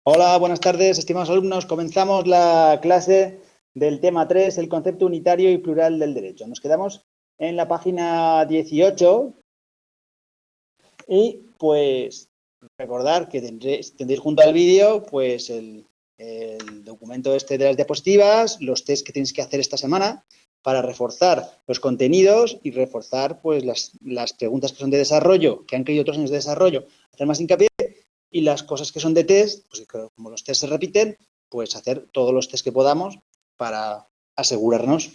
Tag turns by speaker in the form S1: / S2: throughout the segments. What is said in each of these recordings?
S1: Hola, buenas tardes, estimados alumnos. Comenzamos la clase del tema 3, el concepto unitario y plural del derecho. Nos quedamos en la página 18 y pues recordar que tendréis junto al vídeo pues el documento este de las diapositivas, los test que tenéis que hacer esta semana para reforzar los contenidos y reforzar pues las preguntas que son de desarrollo, que han caído otros años de desarrollo, hacer más hincapié. Y las cosas que son de test, pues como los test se repiten, pues hacer todos los test que podamos para asegurarnos,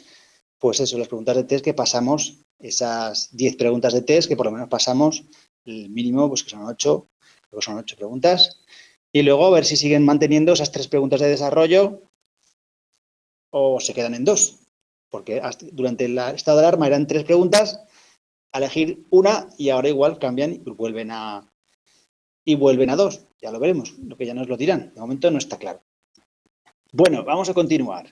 S1: pues eso, las preguntas de test que pasamos, esas 10 preguntas de test que por lo menos pasamos el mínimo, pues que son 8, creo que son 8 preguntas. Y luego a ver si siguen manteniendo esas 3 preguntas de desarrollo o se quedan en 2. Porque durante el estado de alarma eran 3 preguntas, a elegir una y ahora igual cambian y vuelven a 2. Ya lo veremos, lo que ya nos lo dirán. De momento no está claro. Bueno, vamos a continuar.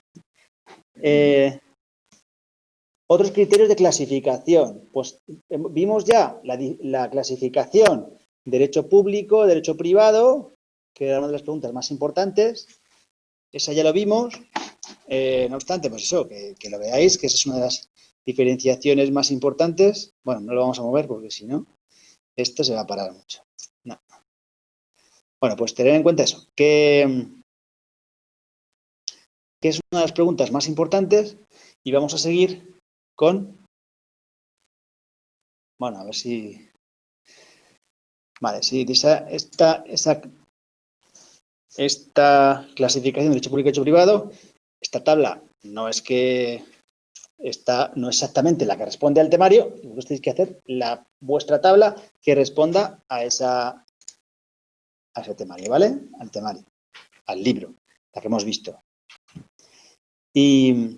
S1: Otros criterios de clasificación. Pues vimos ya la clasificación derecho público, derecho privado, que era una de las preguntas más importantes. Esa ya lo vimos. No obstante, pues eso, que lo veáis, que esa es una de las diferenciaciones más importantes. Bueno, no lo vamos a mover porque si no, esto se va a parar mucho. No. Bueno, pues tener en cuenta eso, que es una de las preguntas más importantes y vamos a seguir con... Bueno, a ver si... Vale, sí, esta clasificación de derecho público y derecho privado, esta tabla no es que... no es exactamente la que responde al temario, vosotros tenéis que hacer vuestra tabla que responda a ese temario, ¿vale? Al temario, al libro, la que hemos visto. Y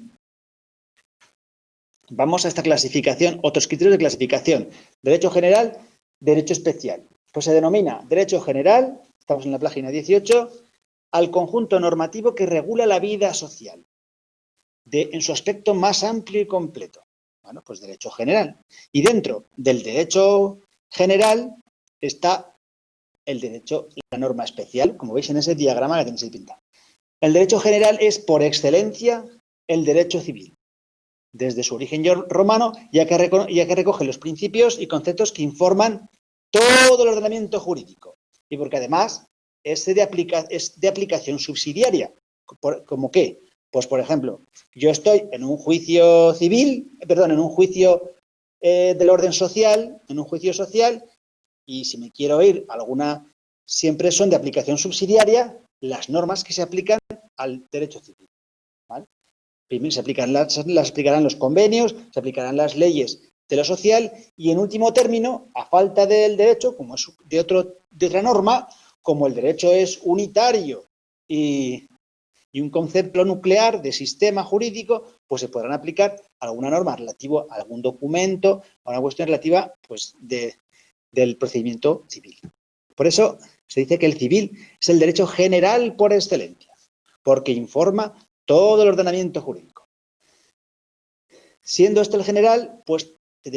S1: vamos a esta clasificación, otros criterios de clasificación. Derecho general, derecho especial. Pues se denomina derecho general, estamos en la página 18, al conjunto normativo que regula la vida social, en su aspecto más amplio y completo. Bueno, pues derecho general. Y dentro del derecho general está el derecho, la norma especial, como veis en ese diagrama que tenéis ahí pintado. El derecho general es, por excelencia, el derecho civil, desde su origen romano, ya que recoge los principios y conceptos que informan todo el ordenamiento jurídico. Y porque además es de aplicación subsidiaria. ¿Cómo qué? Pues, por ejemplo, yo estoy en un juicio civil, en un juicio del orden social, en un juicio social, y si me quiero ir a alguna, siempre son de aplicación subsidiaria las normas que se aplican al derecho civil, ¿vale? Primero se aplicarán los convenios, se aplicarán las leyes de lo social y, en último término, a falta del derecho, como es de otra norma, como el derecho es unitario y un concepto nuclear de sistema jurídico, pues se podrán aplicar alguna norma relativa a algún documento, a una cuestión relativa pues, del procedimiento civil. Por eso se dice que el civil es el derecho general por excelencia, porque informa todo el ordenamiento jurídico. Siendo este el general, pues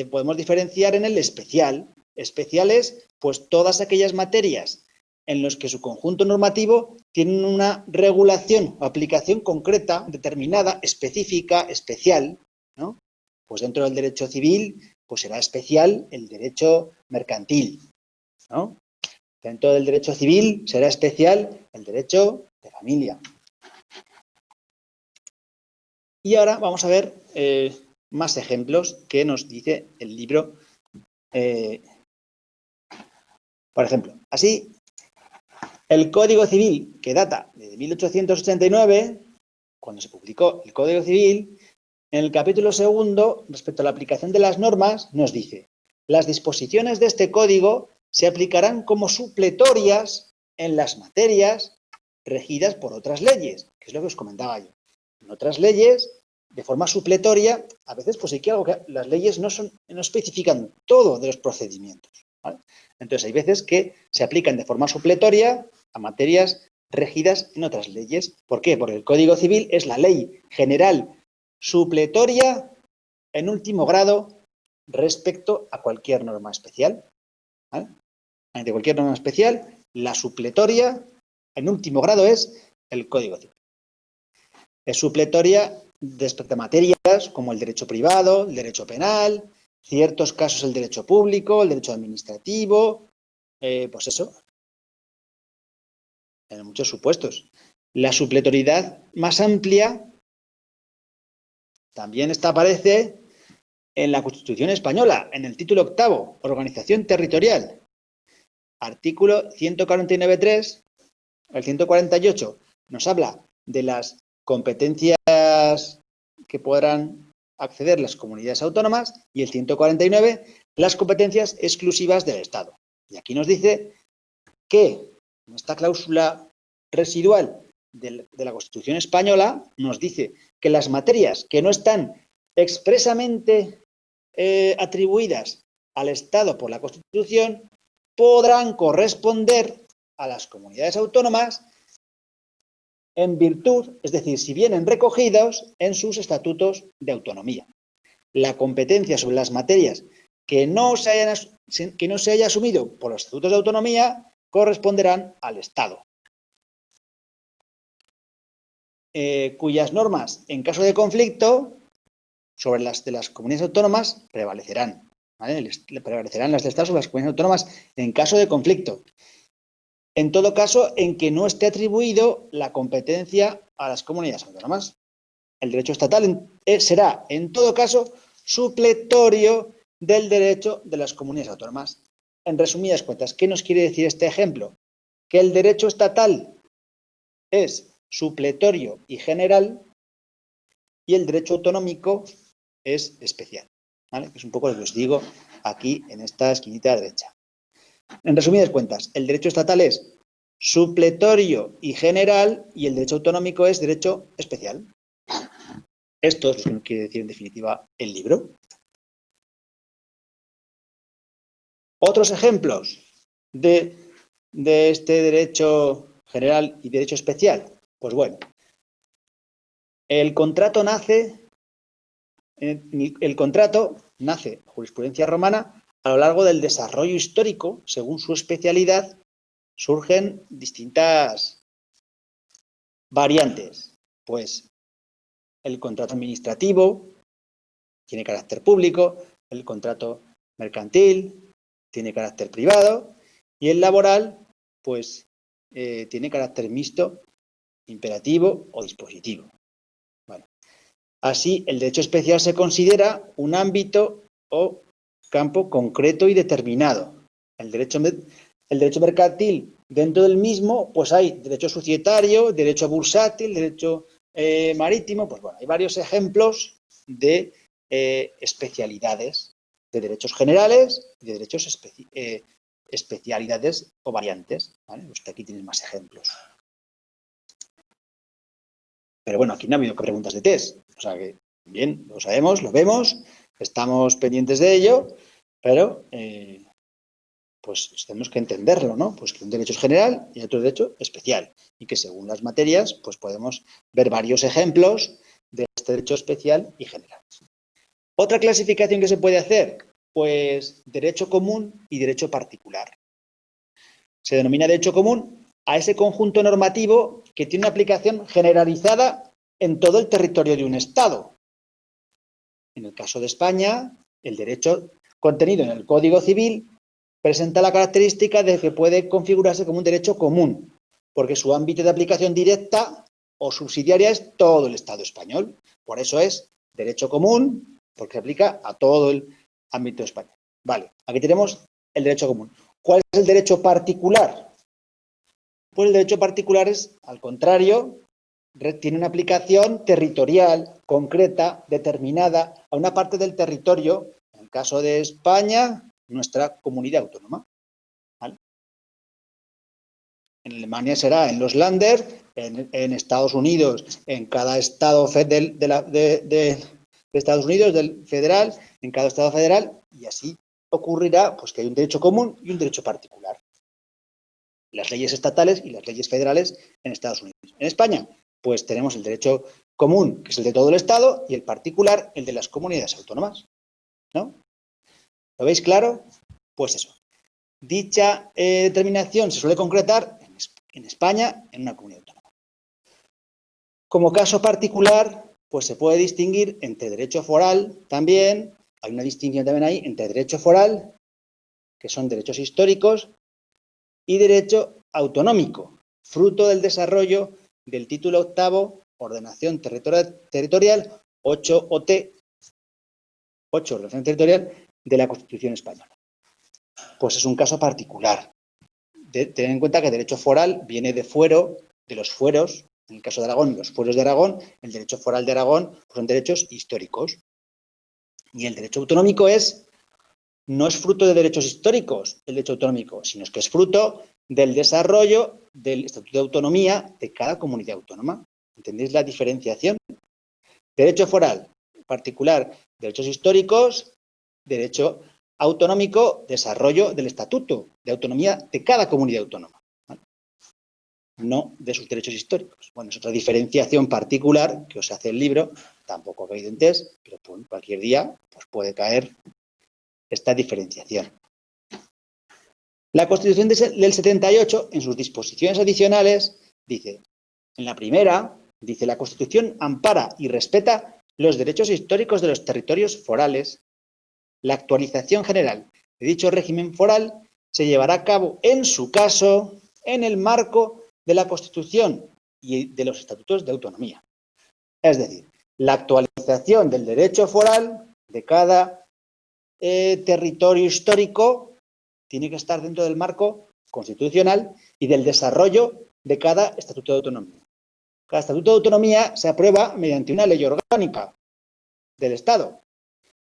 S1: podemos diferenciar en el especial. Especial es, pues, todas aquellas materias en las que su conjunto normativo tiene una regulación o aplicación concreta, determinada, específica, especial, ¿no? Pues dentro del derecho civil, pues será especial el derecho mercantil, ¿no? Dentro del derecho civil será especial el derecho de familia. Y ahora vamos a ver más ejemplos que nos dice el libro. Por ejemplo, así, el Código Civil, que data de 1889, cuando se publicó el Código Civil, en el capítulo 2, respecto a la aplicación de las normas, nos dice: las disposiciones de este código se aplicarán como supletorias en las materias regidas por otras leyes, que es lo que os comentaba yo. En otras leyes, de forma supletoria, a veces pues hay que algo que las leyes no especifican todo de los procedimientos, ¿vale? Entonces hay veces que se aplican de forma supletoria a materias regidas en otras leyes. ¿Por qué? Porque el Código Civil es la ley general supletoria en último grado respecto a cualquier norma especial. ¿Vale? Ante cualquier norma especial, la supletoria en último grado es el Código Civil. Es supletoria respecto a materias como el derecho privado, el derecho penal, ciertos casos el derecho público, el derecho administrativo, pues eso, en muchos supuestos. La supletoriedad más amplia también aparece en la Constitución española, en el título octavo, Organización Territorial. Artículo 149.3, el 148, nos habla de las competencias que podrán acceder las comunidades autónomas y el 149, las competencias exclusivas del Estado. Y aquí nos dice que en esta cláusula residual de la Constitución española nos dice que las materias que no están expresamente atribuidas al Estado por la Constitución podrán corresponder a las comunidades autónomas en virtud, es decir, si vienen recogidos en sus estatutos de autonomía. La competencia sobre las materias que no se haya asumido por los estatutos de autonomía corresponderán al Estado, cuyas normas, en caso de conflicto, sobre las de las comunidades autónomas prevalecerán. ¿Vale? Prevalecerán las del Estado sobre las comunidades autónomas en caso de conflicto. En todo caso, en que no esté atribuido la competencia a las comunidades autónomas. El derecho estatal será, en todo caso, supletorio del derecho de las comunidades autónomas. En resumidas cuentas, ¿qué nos quiere decir este ejemplo? Que el derecho estatal es supletorio y general y el derecho autonómico es especial. ¿Vale? Es un poco lo que os digo aquí en esta esquinita derecha. En resumidas cuentas, el derecho estatal es supletorio y general y el derecho autonómico es derecho especial. Esto es lo que nos quiere decir en definitiva el libro. Otros ejemplos de este derecho general y derecho especial. Pues bueno, el contrato nace, jurisprudencia romana, a lo largo del desarrollo histórico, según su especialidad, surgen distintas variantes. Pues el contrato administrativo tiene carácter público, el contrato mercantil tiene carácter privado y el laboral, pues, tiene carácter mixto, imperativo o dispositivo. Bueno, así, el derecho especial se considera un ámbito o campo concreto y determinado. El derecho mercantil, dentro del mismo, pues hay derecho societario, derecho bursátil, derecho marítimo, pues bueno, hay varios ejemplos de especialidades, de derechos generales y de derechos especialidades o variantes. ¿Vale? Usted aquí tiene más ejemplos. Pero bueno, aquí no ha habido preguntas de test. O sea que, bien, lo sabemos, lo vemos, estamos pendientes de ello, pero pues tenemos que entenderlo, ¿no? Pues que un derecho es general y otro derecho especial. Y que según las materias, pues podemos ver varios ejemplos de este derecho especial y general. Otra clasificación que se puede hacer, pues derecho común y derecho particular. Se denomina derecho común a ese conjunto normativo que tiene una aplicación generalizada en todo el territorio de un Estado. En el caso de España, el derecho contenido en el Código Civil presenta la característica de que puede configurarse como un derecho común, porque su ámbito de aplicación directa o subsidiaria es todo el Estado español. Por eso es derecho común, porque se aplica a todo el ámbito español. Vale, aquí tenemos el derecho común. ¿Cuál es el derecho particular? Pues el derecho particular es, al contrario, tiene una aplicación territorial, concreta, determinada a una parte del territorio, en el caso de España, nuestra comunidad autónoma. ¿Vale? En Alemania será en los Länder, en Estados Unidos, en cada estado de Estados Unidos, del federal, en cada estado federal, y así ocurrirá pues que hay un derecho común y un derecho particular. Las leyes estatales y las leyes federales en Estados Unidos. En España, pues tenemos el derecho común, que es el de todo el Estado, y el particular, el de las comunidades autónomas, ¿no? ¿Lo veis claro? Pues eso. Dicha determinación se suele concretar en España en una comunidad autónoma. Como caso particular, pues se puede distinguir entre derecho foral también, hay una distinción también ahí entre derecho foral, que son derechos históricos, y derecho autonómico, fruto del desarrollo del título octavo, Ordenación Territorial, 8 OT, 8 Ordenación Territorial de la Constitución Española. Pues es un caso particular. Ten en cuenta que el derecho foral viene de fuero, de los fueros, en el caso de Aragón, los fueros de Aragón, el derecho foral de Aragón pues son derechos históricos. Y el derecho autonómico no es fruto de derechos históricos, el derecho autonómico, sino es que es fruto del desarrollo del Estatuto de Autonomía de cada comunidad autónoma. ¿Entendéis la diferenciación? Derecho foral, particular, derechos históricos, derecho autonómico, desarrollo del Estatuto de Autonomía de cada comunidad autónoma, ¿vale? No de sus derechos históricos. Bueno, es otra diferenciación particular que os hace el libro, tampoco evidente es, pero pues, cualquier día pues, puede caer esta diferenciación. La Constitución del 78, en sus disposiciones adicionales, dice, en la primera, dice, la Constitución ampara y respeta los derechos históricos de los territorios forales. La actualización general de dicho régimen foral se llevará a cabo, en su caso, en el marco de la Constitución y de los estatutos de autonomía. Es decir, la actualización del derecho foral de cada territorio histórico tiene que estar dentro del marco constitucional y del desarrollo de cada estatuto de autonomía. Cada estatuto de autonomía se aprueba mediante una ley orgánica del Estado.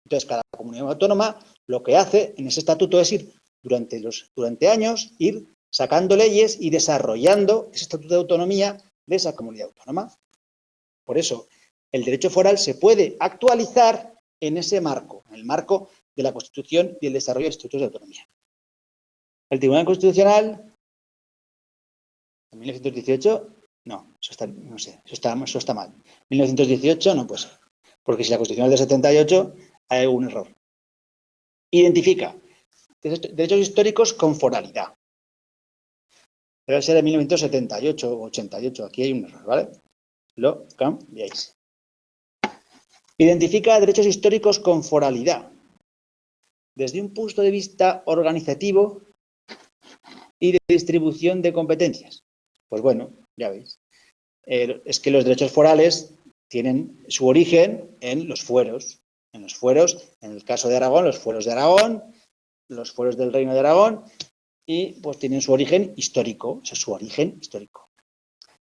S1: Entonces, cada comunidad autónoma lo que hace en ese estatuto es ir durante años, ir sacando leyes y desarrollando ese estatuto de autonomía de esa comunidad autónoma. Por eso, el derecho foral se puede actualizar en ese marco, en el marco de la Constitución y el desarrollo de estatutos de autonomía. El Tribunal Constitucional, en 1918, no, eso está, no sé, eso está mal. 1918 no puede ser, porque si la Constitución es del 78, hay algún error. Identifica derechos históricos con foralidad. Debe ser de 1978 o 88, aquí hay un error, ¿vale? Lo cambiáis. Identifica derechos históricos con foralidad. Desde un punto de vista organizativo y de distribución de competencias. Pues bueno, ya veis. Es que los derechos forales tienen su origen en los fueros. En los fueros, en el caso de Aragón, los fueros de Aragón, los fueros del Reino de Aragón, y pues tienen su origen histórico, o sea, su origen histórico.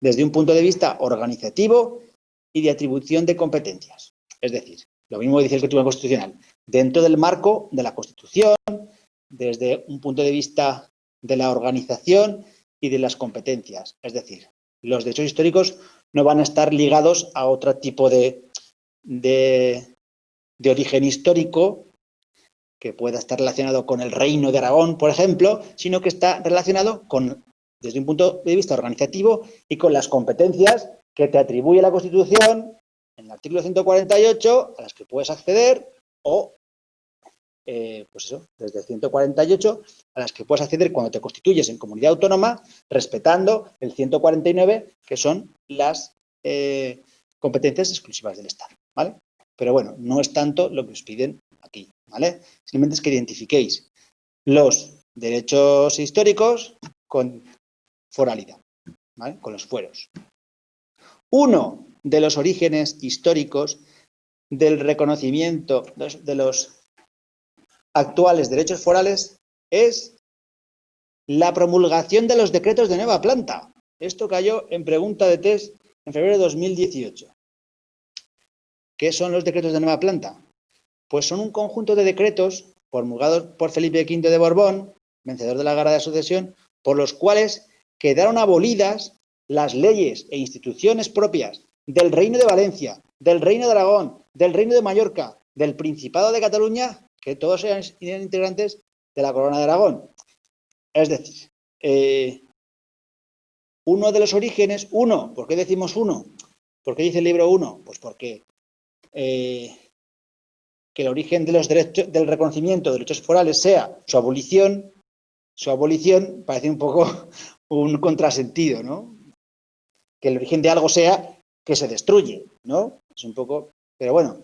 S1: Desde un punto de vista organizativo y de atribución de competencias. Es decir, lo mismo dice el Tribunal Constitucional, dentro del marco de la Constitución, desde un punto de vista de la organización y de las competencias. Es decir, los derechos históricos no van a estar ligados a otro tipo de origen histórico que pueda estar relacionado con el Reino de Aragón, por ejemplo, sino que está relacionado con, desde un punto de vista organizativo y con las competencias que te atribuye la Constitución en el artículo 148 a las que puedes acceder o, pues eso, desde el 148 a las que puedes acceder cuando te constituyes en comunidad autónoma, respetando el 149, que son las competencias exclusivas del Estado, ¿vale? Pero bueno, no es tanto lo que os piden aquí, ¿vale? Simplemente es que identifiquéis los derechos históricos con foralidad, ¿vale? Con los fueros. Uno de los orígenes históricos del reconocimiento de los actuales derechos forales es la promulgación de los decretos de nueva planta. Esto cayó en pregunta de test en febrero de 2018. ¿Qué son los decretos de nueva planta? Pues son un conjunto de decretos promulgados por Felipe V de Borbón, vencedor de la Guerra de Sucesión, por los cuales quedaron abolidas las leyes e instituciones propias del Reino de Valencia, del Reino de Aragón, del Reino de Mallorca, del Principado de Cataluña, que todos eran integrantes de la Corona de Aragón. Es decir, uno de los orígenes, ¿por qué decimos uno? ¿Por qué dice el libro 1? Pues porque que el origen de los derechos, del reconocimiento de derechos forales sea su abolición parece un poco un contrasentido, ¿no? Que el origen de algo sea que se destruye, ¿no? Es un poco, pero bueno,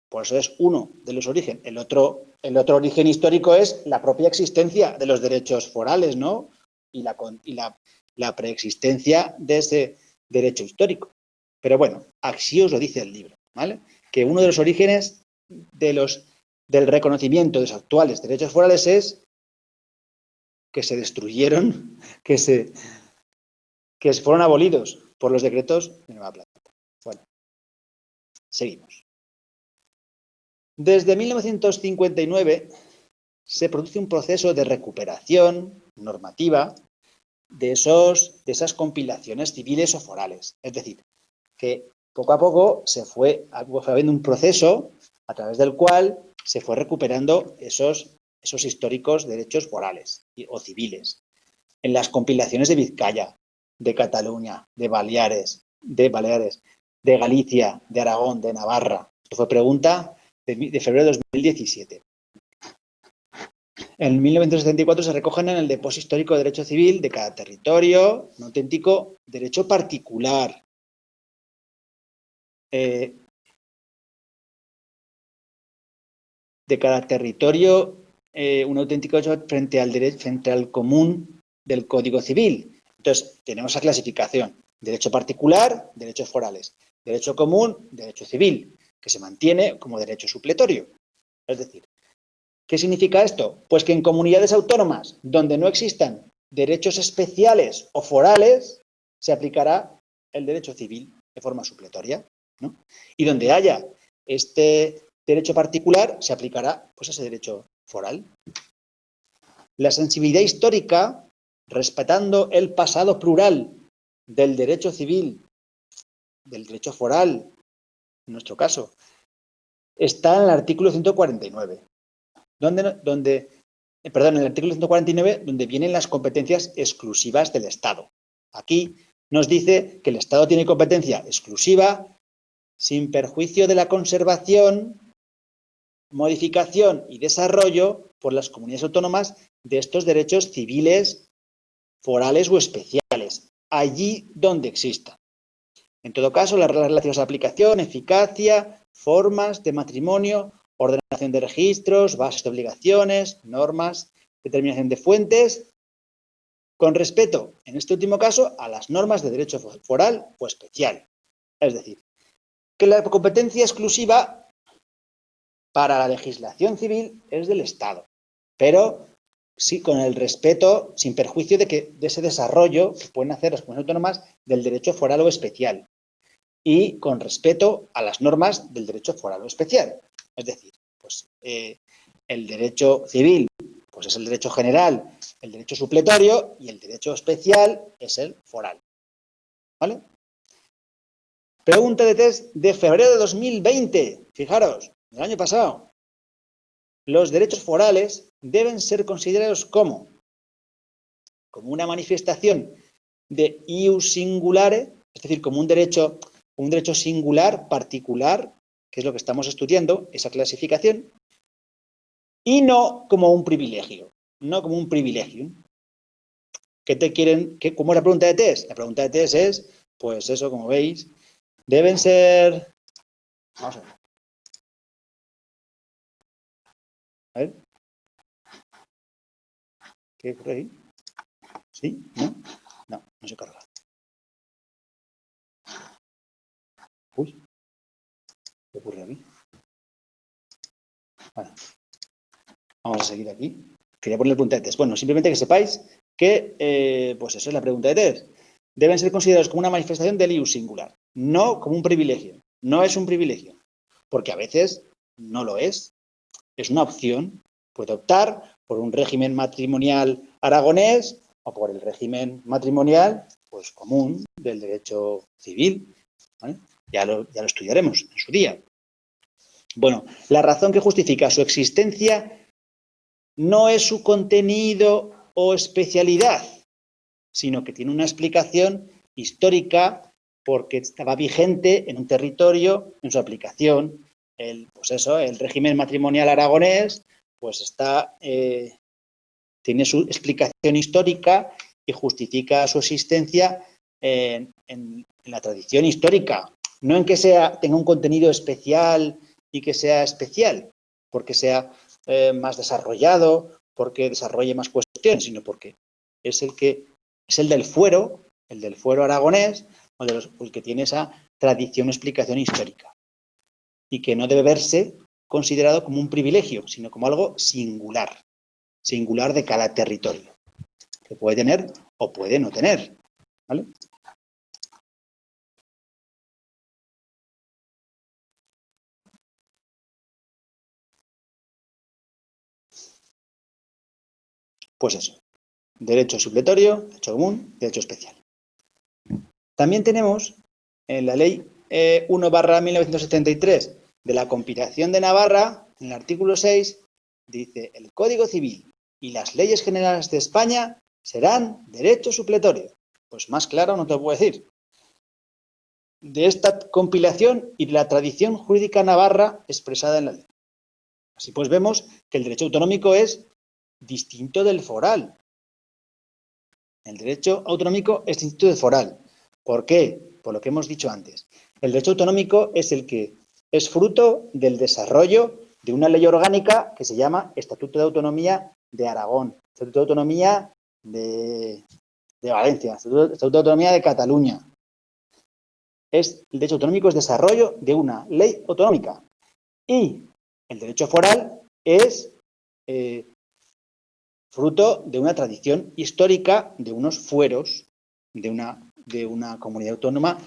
S1: por eso es uno de los orígenes. El otro origen histórico es la propia existencia de los derechos forales, ¿no? Y la preexistencia de ese derecho histórico. Pero bueno, así os lo dice el libro, ¿vale? Que uno de los orígenes del reconocimiento de los actuales derechos forales es que se destruyeron, que fueron abolidos por los decretos de Nueva Plata. Bueno, seguimos. Desde 1959 se produce un proceso de recuperación normativa de esas compilaciones civiles o forales. Es decir, que poco a poco se fue habiendo un proceso a través del cual se fue recuperando esos históricos derechos forales o civiles. En las compilaciones de Vizcaya, de Cataluña, de Baleares, de Galicia, de Aragón, de Navarra. Esto fue pregunta de febrero de 2017. En 1974 se recogen en el depósito histórico de derecho civil de cada territorio un auténtico derecho particular. De cada territorio un auténtico derecho frente al común del Código Civil. Entonces, tenemos esa clasificación. Derecho particular, derechos forales. Derecho común, derecho civil, que se mantiene como derecho supletorio. Es decir, ¿qué significa esto? Pues que en comunidades autónomas donde no existan derechos especiales o forales, se aplicará el derecho civil de forma supletoria, ¿no? Y donde haya este derecho particular, se aplicará pues ese derecho foral. La sensibilidad histórica, respetando el pasado plural del derecho civil, del derecho foral, en nuestro caso, está en el artículo 149. En el artículo 149, donde vienen las competencias exclusivas del Estado. Aquí nos dice que el Estado tiene competencia exclusiva sin perjuicio de la conservación, modificación y desarrollo por las comunidades autónomas de estos derechos civiles, forales o especiales, allí donde existan. En todo caso, las reglas relativas a la aplicación, eficacia, formas de matrimonio, ordenación de registros, bases de obligaciones, normas, determinación de fuentes, con respeto, en este último caso, a las normas de derecho foral o especial. Es decir, que la competencia exclusiva para la legislación civil es del Estado, pero sí con el respeto, sin perjuicio de ese desarrollo que pueden hacer las comunidades autónomas del derecho foral o especial y con respeto a las normas del derecho foral o especial. Es decir, pues el derecho civil pues es el derecho general, el derecho supletorio y el derecho especial es el foral. ¿Vale? Pregunta de test de febrero de 2020. Fijaros, del año pasado. Los derechos forales deben ser considerados como una manifestación de ius singulare, es decir, como un derecho singular, particular, que es lo que estamos estudiando, esa clasificación, y no como un privilegio, no como un privilegio. ¿Cómo es la pregunta de test? La pregunta de test es, pues eso, como veis, deben ser... Vamos a ver. A ver. ¿Qué ocurre ahí? ¿Sí? ¿No? No, no se carga. Uy, ¿qué ocurre aquí? Bueno, vamos a seguir aquí. Quería poner punta de test. Bueno, simplemente que sepáis que, pues eso es la pregunta de test. Deben ser considerados como una manifestación del ius singular, no como un privilegio. No es un privilegio, porque a veces no lo es. Es una opción. Puede optar por un régimen matrimonial aragonés o por el régimen matrimonial pues común del derecho civil. ¿Vale? Ya lo estudiaremos en su día. Bueno, la razón que justifica su existencia no es su contenido o especialidad, sino que tiene una explicación histórica porque estaba vigente en un territorio, en su aplicación. Pues eso, el régimen matrimonial aragonés pues tiene su explicación histórica y justifica su existencia en la tradición histórica. No en que tenga un contenido especial y que sea especial, porque sea más desarrollado, porque desarrolle más cuestiones, sino porque es el del fuero aragonés, o el que tiene esa tradición o explicación histórica. Y que no debe verse considerado como un privilegio, sino como algo singular de cada territorio, que puede tener o puede no tener, ¿vale? Pues eso, derecho supletorio, derecho común, derecho especial. También tenemos en la ley 1/1973 de la compilación de Navarra, en el artículo 6, dice: el Código Civil y las leyes generales de España serán derecho supletorio. Pues más claro no te lo puedo decir. De esta compilación y de la tradición jurídica navarra expresada en la ley. Así pues vemos que el derecho autonómico es distinto del foral. El derecho autonómico es distinto del foral. ¿Por qué? Por lo que hemos dicho antes. El derecho autonómico es el que es fruto del desarrollo de una ley orgánica que se llama Estatuto de Autonomía de Aragón, Estatuto de Autonomía de Valencia, Estatuto de Autonomía de Cataluña. El derecho autonómico es desarrollo de una ley autonómica. Y el derecho foral es fruto de una tradición histórica, de unos fueros, de una comunidad autónoma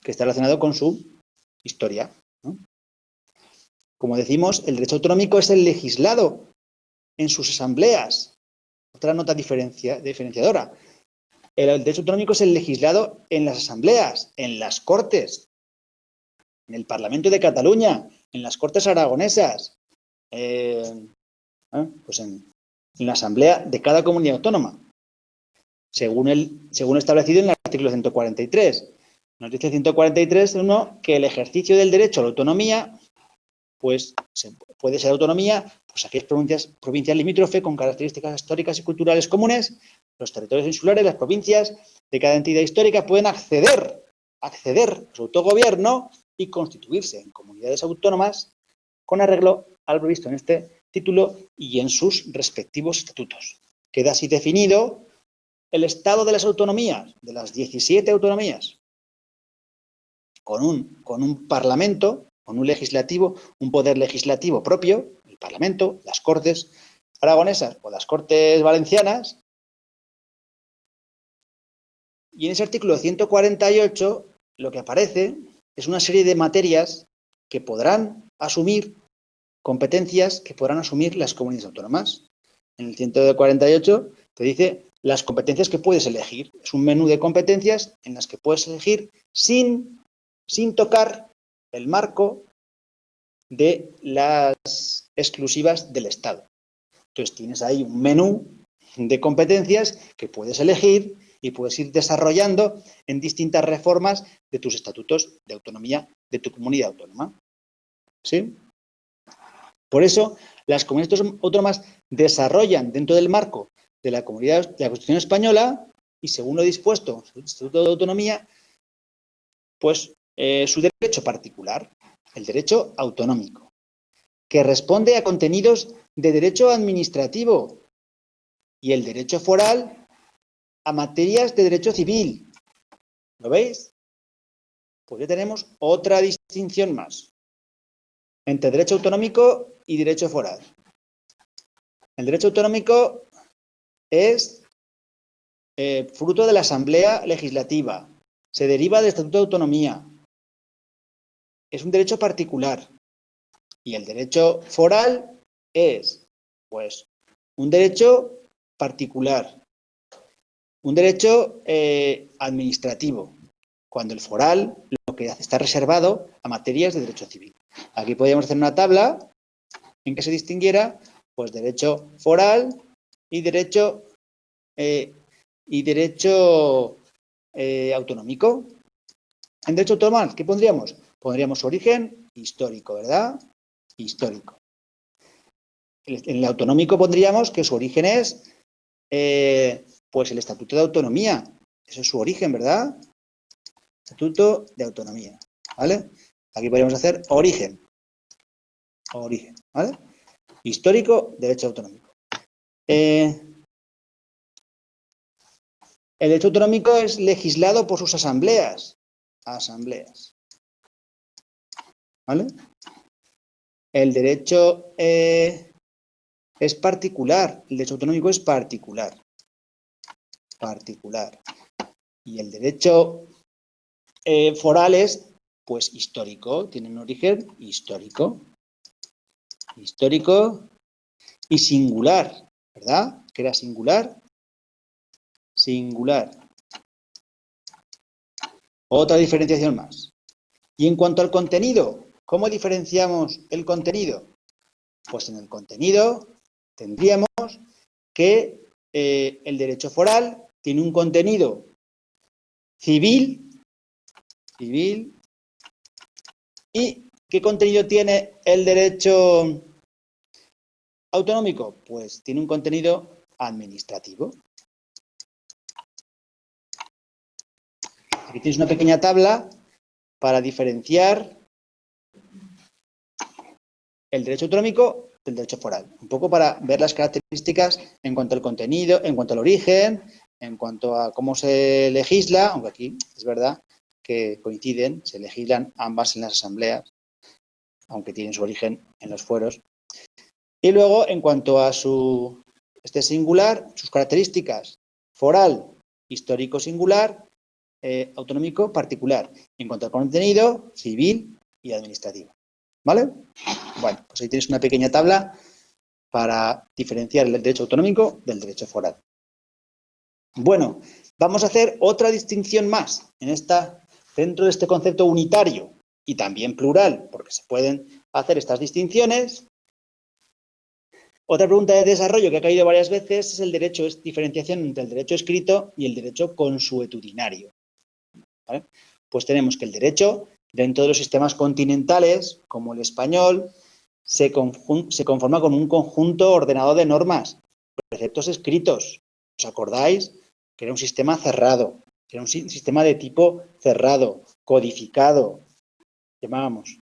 S1: que está relacionado con su historia, ¿no? Como decimos, el derecho autonómico es el legislado en sus asambleas. Otra nota diferenciadora. El derecho autonómico es el legislado en las asambleas, en las Cortes, en el Parlamento de Cataluña, en las Cortes aragonesas, pues en la asamblea de cada comunidad autónoma, según establecido en el artículo 143. Nos dice el 143.1 que el ejercicio del derecho a la autonomía pues puede ser autonomía, pues aquellas provincias limítrofe con características históricas y culturales comunes, los territorios insulares, las provincias de cada entidad histórica pueden acceder a su autogobierno y constituirse en comunidades autónomas con arreglo a lo previsto en este título y en sus respectivos estatutos. Queda así definido el estado de las autonomías, de las 17 autonomías, con un parlamento, con un legislativo, un poder legislativo propio, el Parlamento, las Cortes aragonesas o las Cortes valencianas. Y en ese artículo 148 lo que aparece es una serie de materias que podrán asumir, competencias que podrán asumir las comunidades autónomas. En el 148 te dice las competencias que puedes elegir. Es un menú de competencias en las que puedes elegir sin tocar el marco de las exclusivas del Estado. Entonces tienes ahí un menú de competencias que puedes elegir y puedes ir desarrollando en distintas reformas de tus estatutos de autonomía de tu comunidad autónoma. ¿Sí? Por eso, las comunidades autónomas desarrollan dentro del marco de la Constitución española y según lo dispuesto en el Estatuto de Autonomía, pues su derecho particular, el derecho autonómico, que responde a contenidos de derecho administrativo y el derecho foral a materias de derecho civil. ¿Lo veis? Pues ya tenemos otra distinción más entre derecho autonómico y derecho foral. El derecho autonómico es fruto de la Asamblea Legislativa, se deriva del Estatuto de Autonomía, es un derecho particular. Y el derecho foral es, pues, un derecho particular, un derecho administrativo, cuando el foral lo que hace está reservado a materias de derecho civil. Aquí podríamos hacer una tabla en que se distinguiera, pues, derecho foral y derecho autonómico. En derecho autonomal, ¿qué pondríamos? Pondríamos su origen histórico, ¿verdad? Histórico. En el autonómico pondríamos que su origen es, pues, el Estatuto de Autonomía. Eso es su origen, ¿verdad? Estatuto de Autonomía, ¿vale? Aquí podríamos hacer origen. Origen, ¿vale? Histórico, derecho autonómico. El derecho autonómico es legislado por sus asambleas. Asambleas. ¿Vale? El derecho es particular. El derecho autonómico es particular. Particular. Y el derecho foral es, pues, histórico. Tiene un origen histórico. Histórico y singular, ¿verdad? ¿Qué era singular? Singular. Otra diferenciación más. Y en cuanto al contenido, ¿cómo diferenciamos el contenido? Pues en el contenido tendríamos que el derecho foral tiene un contenido civil, ¿y qué contenido tiene el derecho autonómico? Pues tiene un contenido administrativo. Aquí tienes una pequeña tabla para diferenciar el derecho autonómico del derecho foral. Un poco para ver las características en cuanto al contenido, en cuanto al origen, en cuanto a cómo se legisla, aunque aquí es verdad que coinciden, se legislan ambas en las asambleas, aunque tienen su origen en los fueros. Y luego, en cuanto a este singular, sus características: foral, histórico singular, autonómico particular. En cuanto al contenido, civil y administrativo. ¿Vale? Bueno, pues ahí tienes una pequeña tabla para diferenciar el derecho autonómico del derecho foral. Bueno, vamos a hacer otra distinción más dentro de este concepto unitario y también plural, porque se pueden hacer estas distinciones. Otra pregunta de desarrollo que ha caído varias veces es diferenciación entre el derecho escrito y el derecho consuetudinario. ¿Vale? Pues tenemos que el derecho, dentro de los sistemas continentales, como el español, se conforma con un conjunto ordenado de normas, preceptos escritos. ¿Os acordáis? Que era un sistema cerrado, que era un sistema de tipo cerrado, codificado, llamábamos.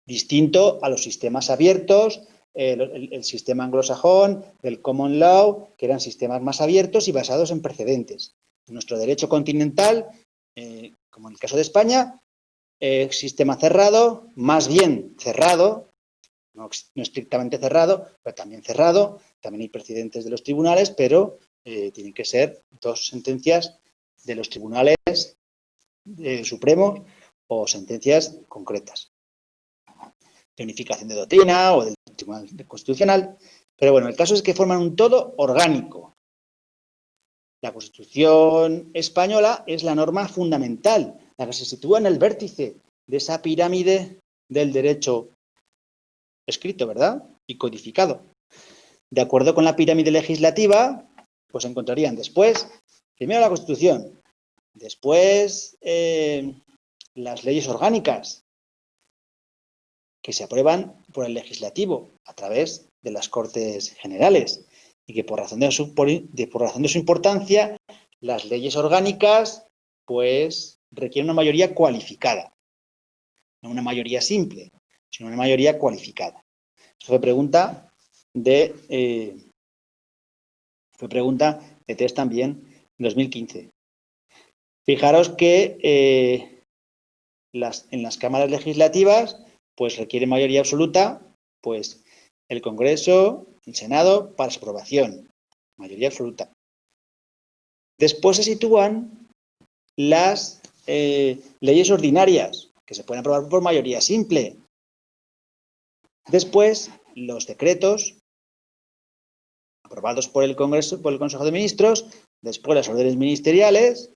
S1: Distinto a los sistemas abiertos, el sistema anglosajón, el common law, que eran sistemas más abiertos y basados en precedentes. Nuestro derecho continental, como en el caso de España, sistema cerrado, más bien cerrado, no estrictamente cerrado, pero también cerrado. También hay precedentes de los tribunales, pero tienen que ser dos sentencias de los tribunales supremos o sentencias concretas. De unificación de doctrina o del Tribunal Constitucional. Pero bueno, el caso es que forman un todo orgánico. La Constitución española es la norma fundamental, la que se sitúa en el vértice de esa pirámide del derecho escrito, ¿verdad? Y codificado. De acuerdo con la pirámide legislativa, pues encontrarían después, primero la Constitución, después las leyes orgánicas, que se aprueban por el legislativo a través de las Cortes Generales y que por razón de su importancia, las leyes orgánicas pues requieren una mayoría cualificada, no una mayoría simple, sino una mayoría cualificada. Eso fue pregunta de test también en 2015. Fijaros que en las cámaras legislativas pues requiere mayoría absoluta, pues el Congreso, el Senado, para su aprobación. Mayoría absoluta. Después se sitúan las leyes ordinarias, que se pueden aprobar por mayoría simple. Después, los decretos aprobados por el Congreso, por el Consejo de Ministros, después las órdenes ministeriales,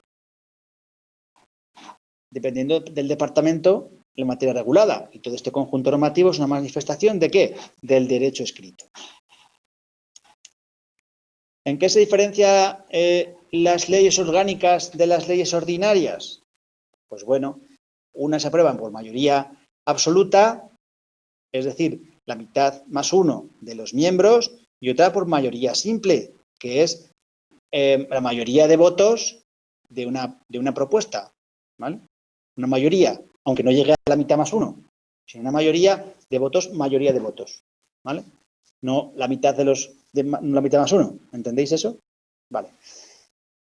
S1: dependiendo del departamento, la materia regulada. Y todo este conjunto normativo es una manifestación ¿de qué? Del derecho escrito. ¿En qué se diferencia las leyes orgánicas de las leyes ordinarias? Pues bueno, Unas se aprueban por mayoría absoluta, es decir, la mitad más uno de los miembros, y otra por mayoría simple, que es la mayoría de votos de una propuesta, ¿vale? Una mayoría, aunque no llegue a la mitad más uno, sino una mayoría de votos, ¿vale? No la mitad la mitad más uno, ¿entendéis eso? Vale.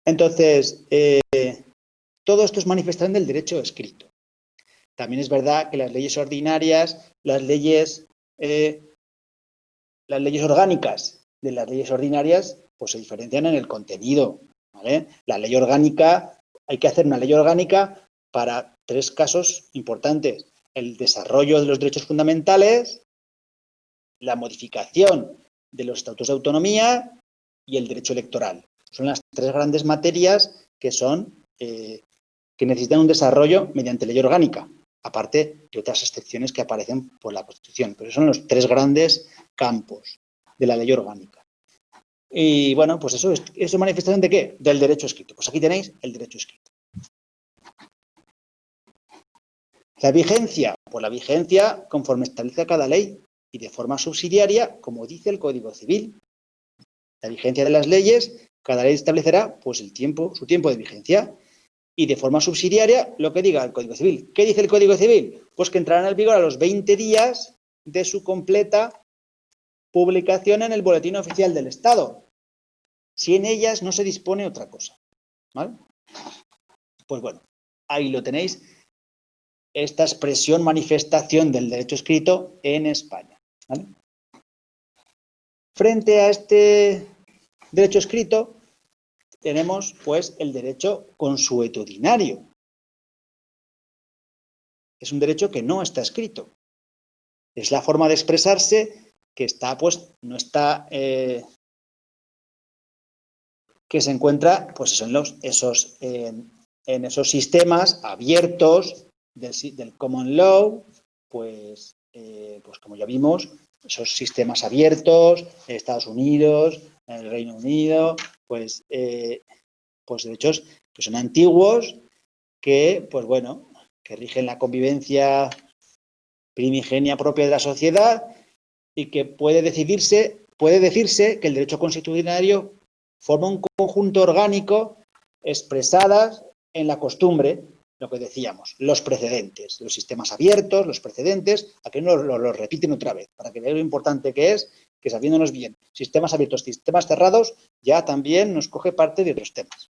S1: Entonces, todo esto es manifestación del derecho escrito. También es verdad que las leyes ordinarias, las leyes orgánicas de las leyes ordinarias, pues se diferencian en el contenido, ¿vale? La ley orgánica, hay que hacer una ley orgánica para 3 casos importantes: el desarrollo de los derechos fundamentales, la modificación de los estatutos de autonomía y el derecho electoral. Son las 3 grandes materias que que necesitan un desarrollo mediante ley orgánica, aparte de otras excepciones que aparecen por la Constitución. Pero son los 3 grandes campos de la ley orgánica. Y bueno, pues eso es manifestación de ¿qué? Del derecho escrito. Pues aquí tenéis el derecho escrito. La vigencia, pues la vigencia conforme establece cada ley y de forma subsidiaria, como dice el Código Civil. La vigencia de las leyes, cada ley establecerá pues su tiempo de vigencia, y de forma subsidiaria lo que diga el Código Civil. ¿Qué dice el Código Civil? Pues que entrarán en vigor a los 20 días de su completa publicación en el Boletín Oficial del Estado, si en ellas no se dispone otra cosa, ¿vale? Pues bueno, ahí lo tenéis, esta expresión, manifestación del derecho escrito en España, ¿vale? Frente a este derecho escrito tenemos pues el derecho consuetudinario. Es un derecho que no está escrito. Es la forma de expresarse que está, pues, no está, que se encuentra, pues eso, en esos sistemas abiertos del common law, pues como ya vimos, esos sistemas abiertos, en Estados Unidos, en el Reino Unido, pues derechos que son antiguos, que, pues bueno, que rigen la convivencia primigenia propia de la sociedad y que puede decirse que el derecho consuetudinario forma un conjunto orgánico expresadas en la costumbre, lo que decíamos, los precedentes, los sistemas abiertos, los precedentes, aquí lo repiten otra vez, para que veáis lo importante que es, que sabiéndonos bien, sistemas abiertos, sistemas cerrados, ya también nos coge parte de otros temas.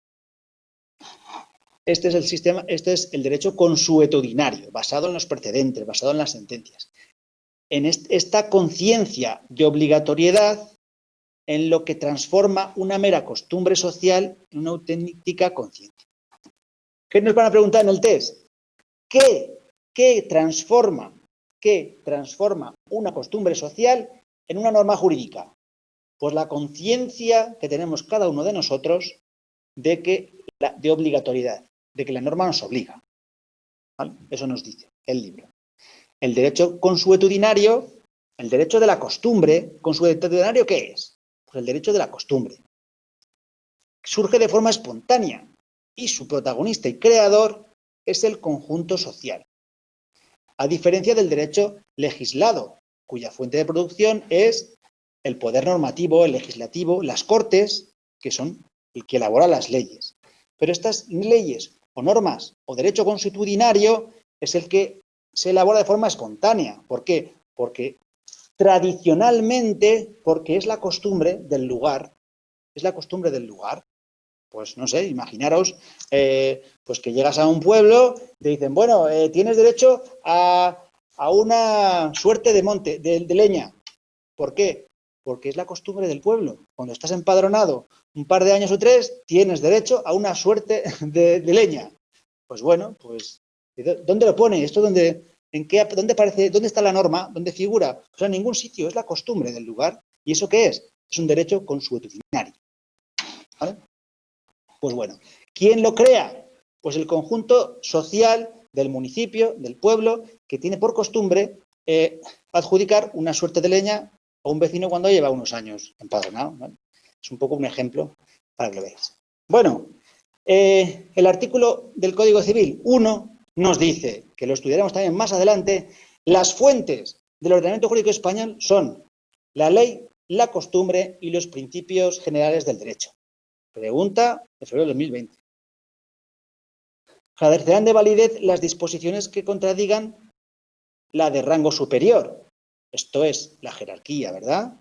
S1: Este es el derecho consuetudinario, basado en los precedentes, basado en las sentencias. En esta conciencia de obligatoriedad en lo que transforma una mera costumbre social en una auténtica conciencia. ¿Qué nos van a preguntar en el test? ¿Qué transforma una costumbre social en una norma jurídica? Pues la conciencia que tenemos cada uno de nosotros de obligatoriedad, de que la norma nos obliga, ¿vale? Eso nos dice el libro. El derecho consuetudinario, el derecho de la costumbre, ¿consuetudinario qué es? Pues el derecho de la costumbre. Surge de forma espontánea y su protagonista y creador es el conjunto social. A diferencia del derecho legislado, cuya fuente de producción es el poder normativo, el legislativo, las Cortes, que son el que elabora las leyes. Pero estas leyes o normas o derecho consuetudinario es el que se elabora de forma espontánea. ¿Por qué? Porque tradicionalmente, porque es la costumbre del lugar. Es la costumbre del lugar. Pues no sé, imaginaros pues que llegas a un pueblo, te dicen, bueno, tienes derecho a una suerte de leña. ¿Por qué? Porque es la costumbre del pueblo. Cuando estás empadronado un par de años o 3, tienes derecho a una suerte de leña. Pues bueno, pues ¿dónde lo pone? ¿Esto dónde aparece? ¿Dónde está la norma? ¿Dónde figura? O sea, en ningún sitio, es la costumbre del lugar. ¿Y eso qué es? Es un derecho consuetudinario. ¿Vale? Pues bueno, ¿quién lo crea? Pues el conjunto social del municipio, del pueblo, que tiene por costumbre adjudicar una suerte de leña a un vecino cuando lleva unos años empadronado, ¿vale? Es un poco un ejemplo para que lo veáis. Bueno, el artículo del Código Civil 1 nos dice, que lo estudiaremos también más adelante, las fuentes del ordenamiento jurídico español son la ley, la costumbre y los principios generales del derecho. Pregunta de febrero de 2020. Carecerán de validez las disposiciones que contradigan la de rango superior. Esto es la jerarquía, ¿verdad?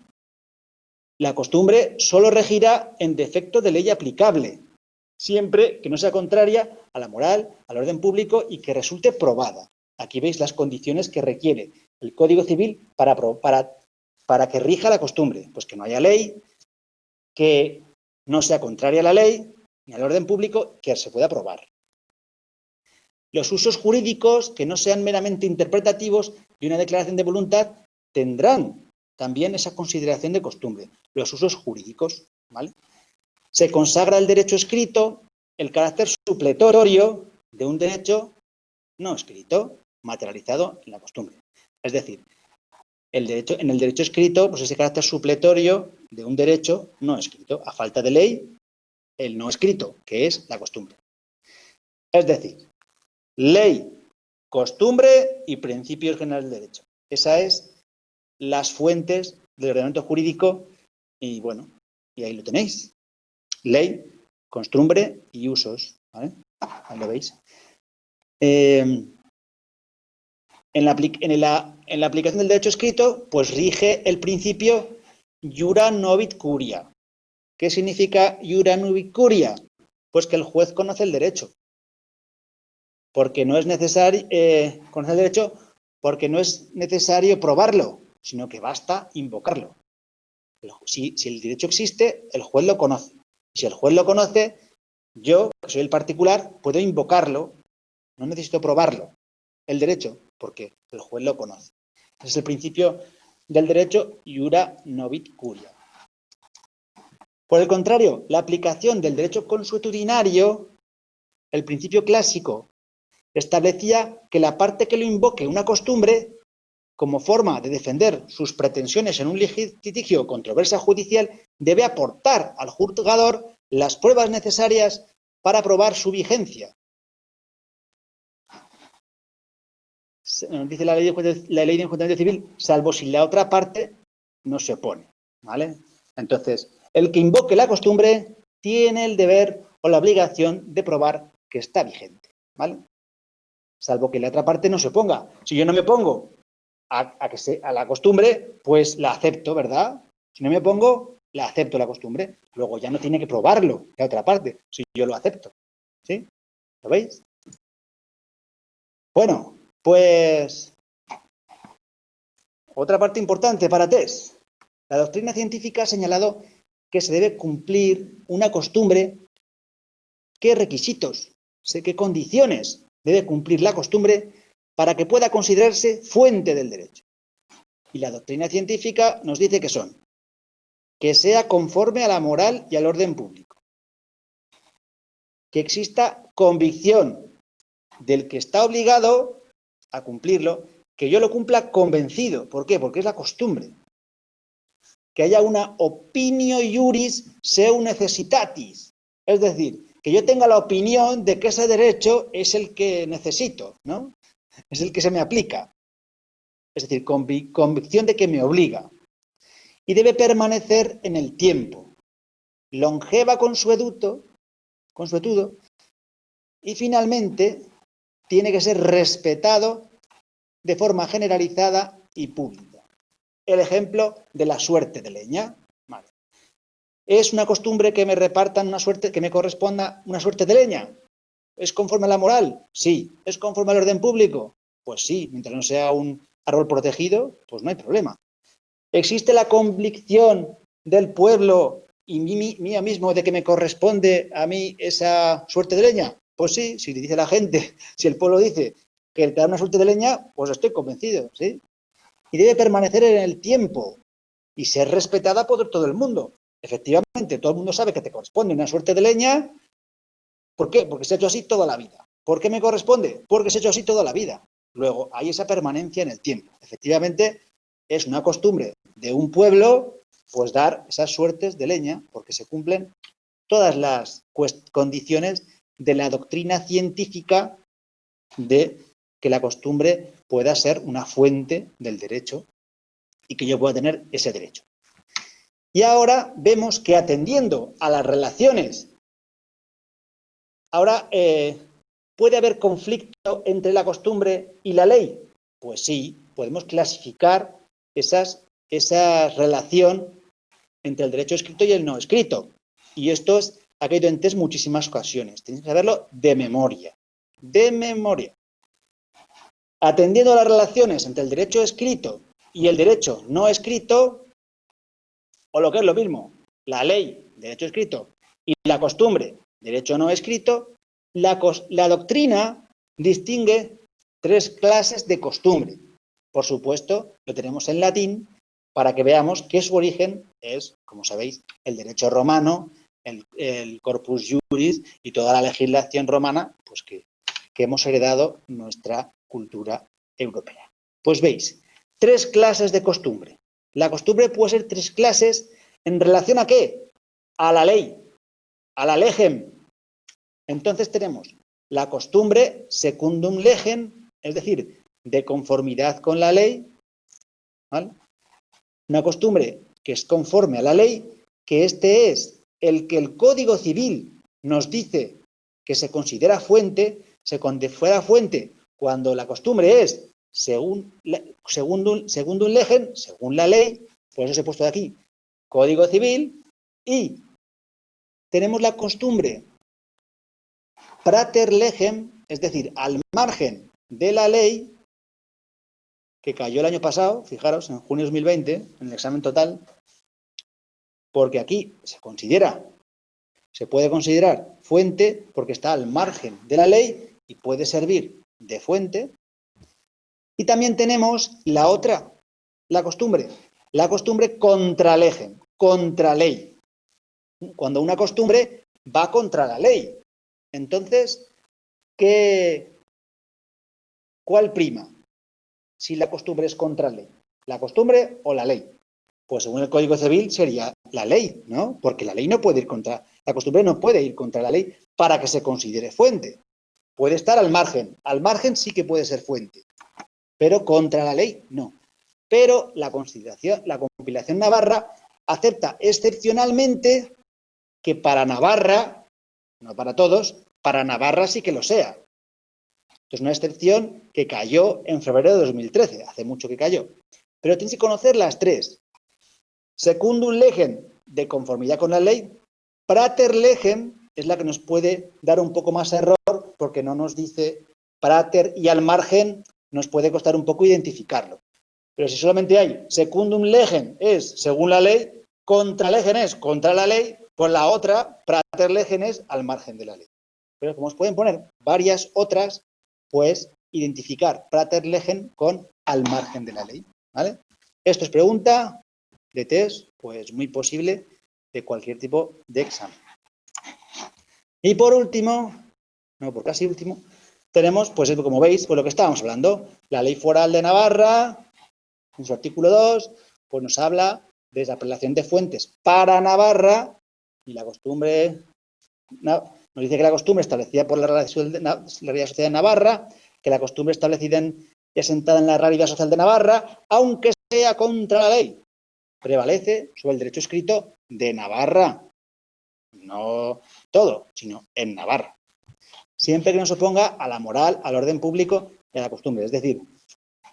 S1: La costumbre solo regirá en defecto de ley aplicable, siempre que no sea contraria a la moral, al orden público y que resulte probada. Aquí veis las condiciones que requiere el Código Civil para que rija la costumbre. Pues que no haya ley, que no sea contraria a la ley ni al orden público, que se pueda probar. Los usos jurídicos que no sean meramente interpretativos de una declaración de voluntad tendrán también esa consideración de costumbre. Los usos jurídicos, ¿vale? Se consagra el derecho escrito, el carácter supletorio de un derecho no escrito, materializado en la costumbre. Es decir, en el derecho escrito, pues ese carácter supletorio de un derecho no escrito, a falta de ley, el no escrito, que es la costumbre. Es decir, ley, costumbre y principios generales del derecho. Esas es las fuentes del ordenamiento jurídico y bueno, y ahí lo tenéis. Ley, costumbre y usos, ¿vale? Ahí lo veis. En la aplicación del derecho escrito, pues rige el principio iura novit curia. ¿Qué significa iura novit curia? Pues que el juez conoce el derecho. Porque no es necesario conocer el derecho, porque no es necesario probarlo, sino que basta invocarlo. Si el derecho existe, el juez lo conoce. Si el juez lo conoce, yo, que soy el particular, puedo invocarlo, no necesito probarlo, el derecho, porque el juez lo conoce. Ese es el principio del derecho iura novit curia. Por el contrario, la aplicación del derecho consuetudinario, el principio clásico, establecía que la parte que lo invoque una costumbre, como forma de defender sus pretensiones en un litigio o controversia judicial, debe aportar al juzgador las pruebas necesarias para probar su vigencia. Dice la ley de enjuiciamiento civil, salvo si la otra parte no se opone, ¿vale? Entonces, el que invoque la costumbre tiene el deber o la obligación de probar que está vigente, ¿vale? Salvo que la otra parte no se oponga. Si yo no me opongo a la costumbre, pues la acepto, ¿verdad? Si no me opongo, la acepto la costumbre. Luego ya no tiene que probarlo la otra parte, si yo lo acepto. ¿Sí? ¿Lo veis? Bueno, pues otra parte importante para test. La doctrina científica ha señalado que se debe cumplir una costumbre. ¿Qué requisitos, qué condiciones debe cumplir la costumbre para que pueda considerarse fuente del derecho? Y la doctrina científica nos dice que son: que sea conforme a la moral y al orden público, que exista convicción del que está obligado a cumplirlo, que yo lo cumpla convencido. ¿Por qué? Porque es la costumbre. Que haya una opinio iuris seu necessitatis, es decir, que yo tenga la opinión de que ese derecho es el que necesito, ¿no? Es el que se me aplica. Es decir, convicción de que me obliga. Y debe permanecer en el tiempo, longeva consuetudo, y finalmente tiene que ser respetado de forma generalizada y pública. El ejemplo de la suerte de leña. Vale. ¿Es una costumbre que me repartan una suerte, que me corresponda una suerte de leña? ¿Es conforme a la moral? Sí. ¿Es conforme al orden público? Pues sí. Mientras no sea un árbol protegido, pues no hay problema. ¿Existe la convicción del pueblo y mía mismo de que me corresponde a mí esa suerte de leña? Pues sí, si dice la gente, si el pueblo dice que te da una suerte de leña, pues estoy convencido, ¿sí? Y debe permanecer en el tiempo y ser respetada por todo el mundo. Efectivamente, todo el mundo sabe que te corresponde una suerte de leña. ¿Por qué? Porque se ha hecho así toda la vida. ¿Por qué me corresponde? Porque se ha hecho así toda la vida. Luego, hay esa permanencia en el tiempo. Efectivamente, es una costumbre de un pueblo, pues dar esas suertes de leña, porque se cumplen todas las condiciones de la doctrina científica de que la costumbre pueda ser una fuente del derecho y que yo pueda tener ese derecho. Y ahora vemos que atendiendo a las relaciones, ahora ¿puede haber conflicto entre la costumbre y la ley? Pues sí, podemos clasificar esa relación entre el derecho escrito y el no escrito. Y esto ha caído en test muchísimas ocasiones. Tenéis que saberlo de memoria. De memoria. Atendiendo a las relaciones entre el derecho escrito y el derecho no escrito, o lo que es lo mismo, la ley, derecho escrito, y la costumbre, derecho no escrito, la doctrina distingue tres clases de costumbre. Por supuesto, lo tenemos en latín para que veamos que su origen es, como sabéis, el derecho romano, el corpus juris y toda la legislación romana, pues que hemos heredado nuestra cultura europea. Pues veis, tres clases de costumbre. La costumbre puede ser tres clases en relación a ¿qué? A la ley, a la legem. Entonces tenemos la costumbre secundum legem, es decir, de conformidad con la ley, ¿vale? Una costumbre que es conforme a la ley, que este es el que el Código Civil nos dice que se considera fuente, se considera fuente cuando la costumbre es según un legem, según la ley, por eso os he puesto de aquí, Código Civil, y tenemos la costumbre prater legem, es decir, al margen de la ley, que cayó el año pasado, fijaros, en junio de 2020, en el examen total, porque aquí se puede considerar fuente porque está al margen de la ley y puede servir de fuente. Y también tenemos la otra, la costumbre contra legem, contra ley. Cuando una costumbre va contra la ley. Entonces, ¿cuál prima? Si la costumbre es contra ley, ¿la costumbre o la ley? Pues según el Código Civil sería la ley, ¿no? Porque la ley no puede ir contra, la costumbre no puede ir contra la ley para que se considere fuente. Puede estar al margen sí que puede ser fuente, pero contra la ley no. Pero la compilación navarra acepta excepcionalmente que para Navarra, no para todos, para Navarra sí que lo sea. Es una excepción que cayó en febrero de 2013, hace mucho que cayó. Pero tenéis que conocer las tres. Secundum legem, de conformidad con la ley. Prater legem es la que nos puede dar un poco más error porque no nos dice prater y al margen nos puede costar un poco identificarlo. Pero si solamente hay secundum legem es según la ley, contra legem es contra la ley, pues la otra, prater legem, es al margen de la ley. Pero como os pueden poner varias otras, pues identificar prater legem con al margen de la ley, ¿vale? Esto es pregunta de test, pues muy posible de cualquier tipo de examen. Y por último, no, por casi último, tenemos, pues como veis, pues lo que estábamos hablando, la Ley Foral de Navarra, en su artículo 2, pues nos habla de la apelación de fuentes para Navarra y la costumbre, nos dice que la costumbre establecida por la Real Sociedad de Navarra, que la costumbre establecida y asentada en la Realidad Social de Navarra, aunque sea contra la ley, prevalece sobre el derecho escrito de Navarra. No todo, sino en Navarra. Siempre que no se oponga a la moral, al orden público y a la costumbre. Es decir,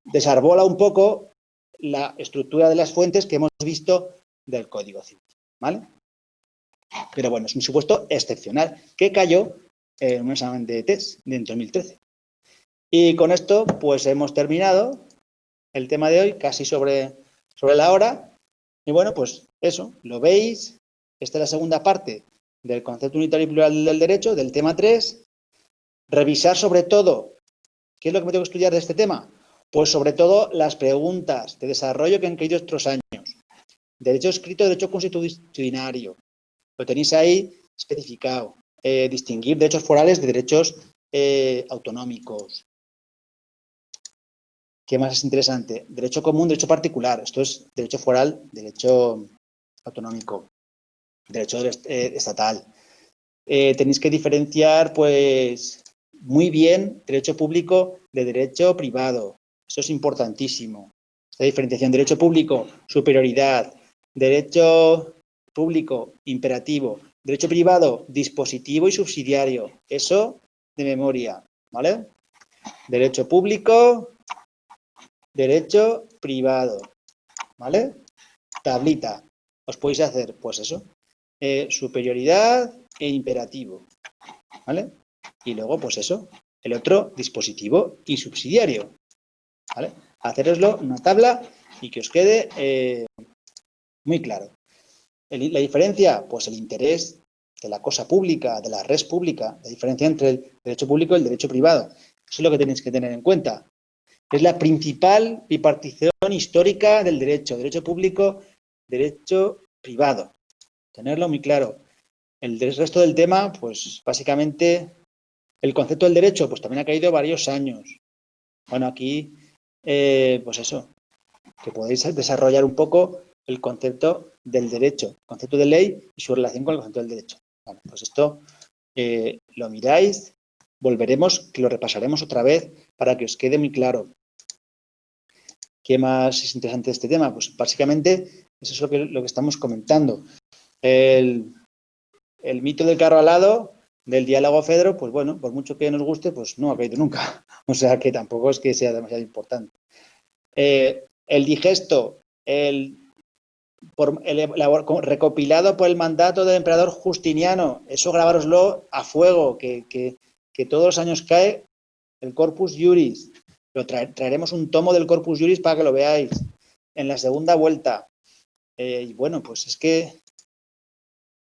S1: desarbola un poco la estructura de las fuentes que hemos visto del Código Civil, ¿vale? Pero bueno, es un supuesto excepcional que cayó en un examen de test de 2013. Y con esto, pues hemos terminado el tema de hoy, casi sobre la hora. Y bueno, pues eso, lo veis. Esta es la segunda parte del concepto unitario y plural del derecho, del tema 3. Revisar sobre todo, ¿qué es lo que me tengo que estudiar de este tema? Pues sobre todo las preguntas de desarrollo que han caído estos años. Derecho escrito, derecho constitucionario. Lo tenéis ahí especificado. Distinguir derechos forales de derechos autonómicos. ¿Qué más es interesante? Derecho común, derecho particular. Esto es derecho foral, derecho autonómico, derecho estatal. Tenéis que diferenciar, pues, muy bien derecho público de derecho privado. Eso es importantísimo. La diferenciación, derecho público, superioridad, derecho público, imperativo, derecho privado, dispositivo y subsidiario. Eso de memoria, ¿vale? Derecho público, derecho privado, ¿vale? Tablita. Os podéis hacer, pues eso, superioridad e imperativo, ¿vale? Y luego, pues eso, el otro, dispositivo y subsidiario, ¿vale? Haceroslo en una tabla y que os quede muy claro. La diferencia, pues el interés de la cosa pública, de la res pública, la diferencia entre el derecho público y el derecho privado. Eso es lo que tenéis que tener en cuenta. Es la principal bipartición histórica del derecho público, derecho privado. Tenerlo muy claro. El resto del tema, pues básicamente el concepto del derecho, pues también ha caído varios años. Bueno, aquí, pues eso, que podéis desarrollar un poco el concepto del derecho, el concepto de ley y su relación con el concepto del derecho. Bueno, pues esto lo miráis, volveremos, que lo repasaremos otra vez para que os quede muy claro. ¿Qué más es interesante de este tema? Pues básicamente eso es lo que estamos comentando. El mito del carro alado, del diálogo Fedro, pues bueno, por mucho que nos guste, pues no ha caído nunca. O sea que tampoco es que sea demasiado importante. El digesto, recopilado por el mandato del emperador Justiniano, eso grabároslo a fuego, que todos los años cae el Corpus Juris. Lo traeremos un tomo del Corpus Juris para que lo veáis en la segunda vuelta. Y bueno, pues es que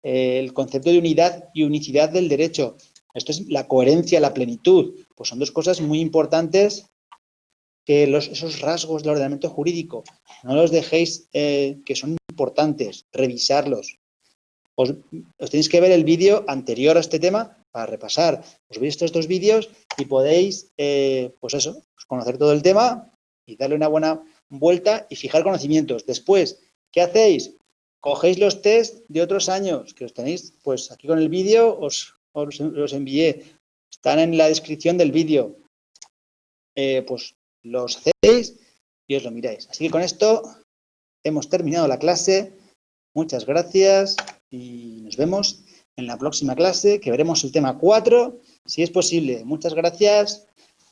S1: el concepto de unidad y unicidad del derecho. Esto es la coherencia, la plenitud. Pues son dos cosas muy importantes que esos rasgos del ordenamiento jurídico no los dejéis, que son importantes, revisarlos. Os tenéis que ver el vídeo anterior a este tema para repasar. Os veis estos dos vídeos y podéis, pues eso, conocer todo el tema y darle una buena vuelta y fijar conocimientos. Después, ¿qué hacéis? Cogéis los test de otros años, que os tenéis, pues aquí con el vídeo os envié. Están en la descripción del vídeo. Pues los hacéis y os lo miráis. Así que con esto hemos terminado la clase. Muchas gracias y nos vemos en la próxima clase, que veremos el tema 4, si es posible. Muchas gracias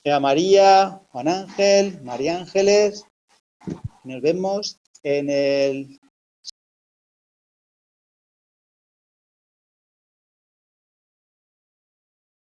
S1: a María, Juan Ángel, María Ángeles. Nos vemos en el